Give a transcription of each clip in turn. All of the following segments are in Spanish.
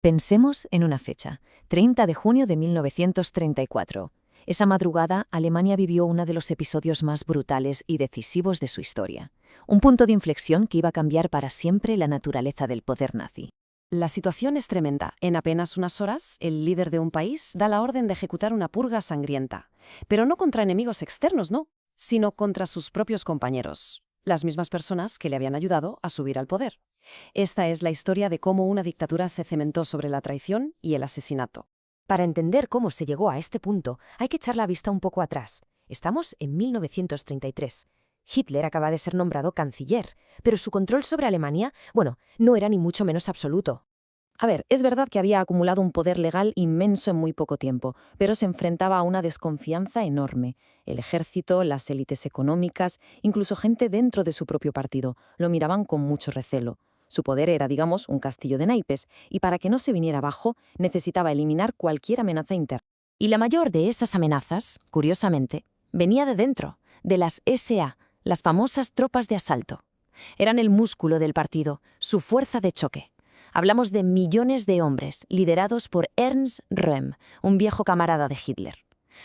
Pensemos en una fecha, 30 de junio de 1934. Esa madrugada, Alemania vivió uno de los episodios más brutales y decisivos de su historia. Un punto de inflexión que iba a cambiar para siempre la naturaleza del poder nazi. La situación es tremenda. En apenas unas horas, el líder de un país da la orden de ejecutar una purga sangrienta. Pero no contra enemigos externos, no, sino contra sus propios compañeros, las mismas personas que le habían ayudado a subir al poder. Esta es la historia de cómo una dictadura se cementó sobre la traición y el asesinato. Para entender cómo se llegó a este punto, hay que echar la vista un poco atrás. Estamos en 1933. Hitler acaba de ser nombrado canciller, pero su control sobre Alemania, no era ni mucho menos absoluto. A ver, es verdad que había acumulado un poder legal inmenso en muy poco tiempo, pero se enfrentaba a una desconfianza enorme. El ejército, las élites económicas, incluso gente dentro de su propio partido, lo miraban con mucho recelo. Su poder era, digamos, un castillo de naipes, y para que no se viniera abajo, necesitaba eliminar cualquier amenaza interna. Y la mayor de esas amenazas, curiosamente, venía de dentro, de las SA, las famosas tropas de asalto. Eran el músculo del partido, su fuerza de choque. Hablamos de millones de hombres, liderados por Ernst Röhm, un viejo camarada de Hitler.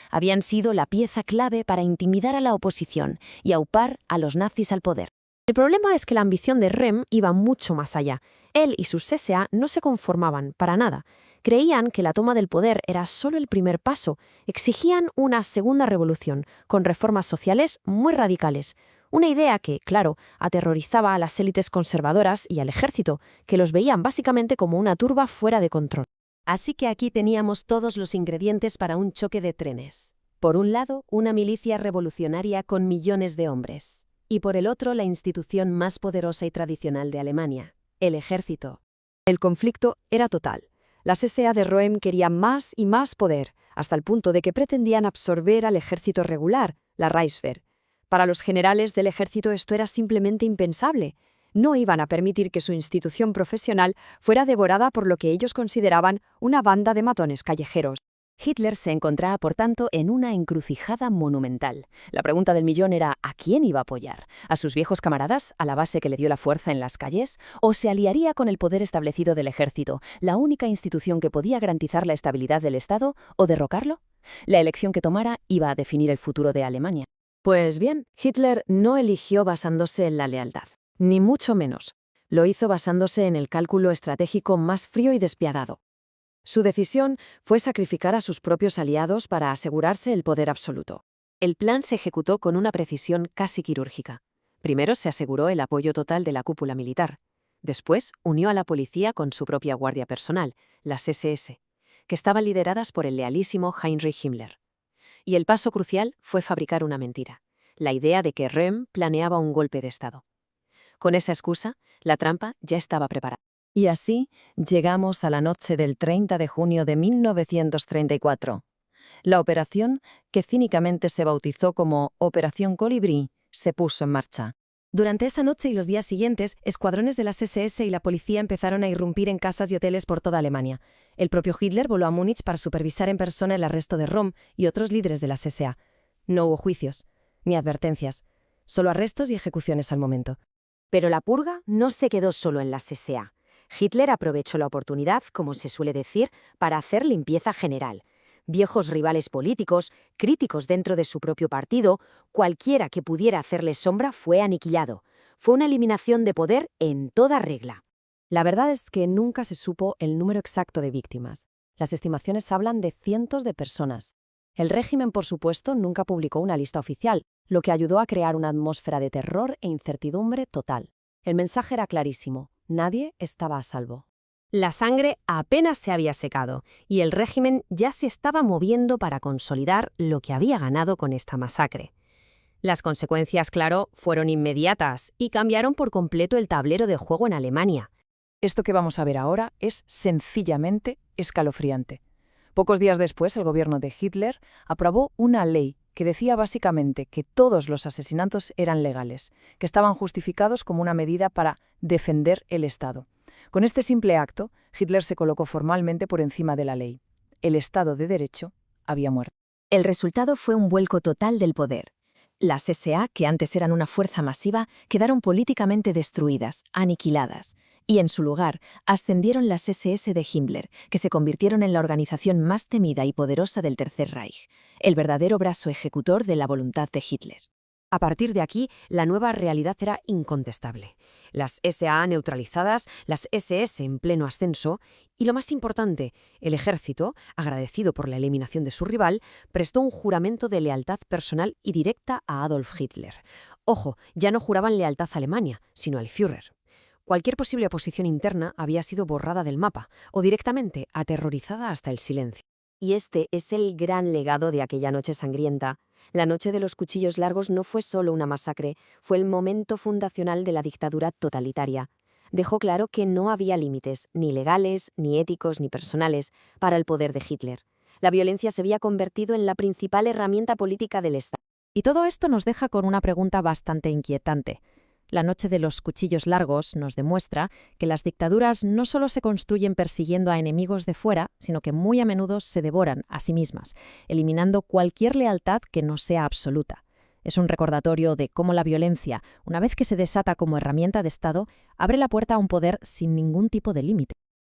Habían sido la pieza clave para intimidar a la oposición y aupar a los nazis al poder. El problema es que la ambición de Röhm iba mucho más allá. Él y sus SA no se conformaban para nada. Creían que la toma del poder era solo el primer paso. Exigían una segunda revolución, con reformas sociales muy radicales. Una idea que, claro, aterrorizaba a las élites conservadoras y al ejército, que los veían básicamente como una turba fuera de control. Así que aquí teníamos todos los ingredientes para un choque de trenes. Por un lado, una milicia revolucionaria con millones de hombres. Y por el otro, la institución más poderosa y tradicional de Alemania, el ejército. El conflicto era total. Las SA de Röhm querían más y más poder, hasta el punto de que pretendían absorber al ejército regular, la Reichswehr. Para los generales del ejército esto era simplemente impensable. No iban a permitir que su institución profesional fuera devorada por lo que ellos consideraban una banda de matones callejeros. Hitler se encontraba, por tanto, en una encrucijada monumental. La pregunta del millón era ¿a quién iba a apoyar? ¿A sus viejos camaradas, a la base que le dio la fuerza en las calles? ¿O se aliaría con el poder establecido del ejército, la única institución que podía garantizar la estabilidad del Estado, o derrocarlo? La elección que tomara iba a definir el futuro de Alemania. Pues bien, Hitler no eligió basándose en la lealtad, ni mucho menos. Lo hizo basándose en el cálculo estratégico más frío y despiadado. Su decisión fue sacrificar a sus propios aliados para asegurarse el poder absoluto. El plan se ejecutó con una precisión casi quirúrgica. Primero se aseguró el apoyo total de la cúpula militar. Después unió a la policía con su propia guardia personal, las SS, que estaban lideradas por el lealísimo Heinrich Himmler. Y el paso crucial fue fabricar una mentira, la idea de que Röhm planeaba un golpe de Estado. Con esa excusa, la trampa ya estaba preparada. Y así llegamos a la noche del 30 de junio de 1934. La operación, que cínicamente se bautizó como Operación Colibrí, se puso en marcha. Durante esa noche y los días siguientes, escuadrones de las SS y la policía empezaron a irrumpir en casas y hoteles por toda Alemania. El propio Hitler voló a Múnich para supervisar en persona el arresto de Röhm y otros líderes de las SA. No hubo juicios, ni advertencias, solo arrestos y ejecuciones al momento. Pero la purga no se quedó solo en las SA. Hitler aprovechó la oportunidad, como se suele decir, para hacer limpieza general. Viejos rivales políticos, críticos dentro de su propio partido, cualquiera que pudiera hacerle sombra fue aniquilado. Fue una eliminación de poder en toda regla. La verdad es que nunca se supo el número exacto de víctimas. Las estimaciones hablan de cientos de personas. El régimen, por supuesto, nunca publicó una lista oficial, lo que ayudó a crear una atmósfera de terror e incertidumbre total. El mensaje era clarísimo: nadie estaba a salvo. La sangre apenas se había secado y el régimen ya se estaba moviendo para consolidar lo que había ganado con esta masacre. Las consecuencias, claro, fueron inmediatas y cambiaron por completo el tablero de juego en Alemania. Esto que vamos a ver ahora es sencillamente escalofriante. Pocos días después, el gobierno de Hitler aprobó una ley que decía básicamente que todos los asesinatos eran legales, que estaban justificados como una medida para defender el Estado. Con este simple acto, Hitler se colocó formalmente por encima de la ley. El Estado de Derecho había muerto. El resultado fue un vuelco total del poder. Las SA, que antes eran una fuerza masiva, quedaron políticamente destruidas, aniquiladas. Y en su lugar, ascendieron las SS de Himmler, que se convirtieron en la organización más temida y poderosa del Tercer Reich, el verdadero brazo ejecutor de la voluntad de Hitler. A partir de aquí, la nueva realidad era incontestable. Las SA neutralizadas, las SS en pleno ascenso y, lo más importante, el ejército, agradecido por la eliminación de su rival, prestó un juramento de lealtad personal y directa a Adolf Hitler. Ojo, ya no juraban lealtad a Alemania, sino al Führer. Cualquier posible oposición interna había sido borrada del mapa o directamente aterrorizada hasta el silencio. Y este es el gran legado de aquella noche sangrienta. La noche de los cuchillos largos no fue solo una masacre, fue el momento fundacional de la dictadura totalitaria. Dejó claro que no había límites, ni legales, ni éticos, ni personales, para el poder de Hitler. La violencia se había convertido en la principal herramienta política del Estado. Y todo esto nos deja con una pregunta bastante inquietante. La noche de los cuchillos largos nos demuestra que las dictaduras no solo se construyen persiguiendo a enemigos de fuera, sino que muy a menudo se devoran a sí mismas, eliminando cualquier lealtad que no sea absoluta. Es un recordatorio de cómo la violencia, una vez que se desata como herramienta de Estado, abre la puerta a un poder sin ningún tipo de límite.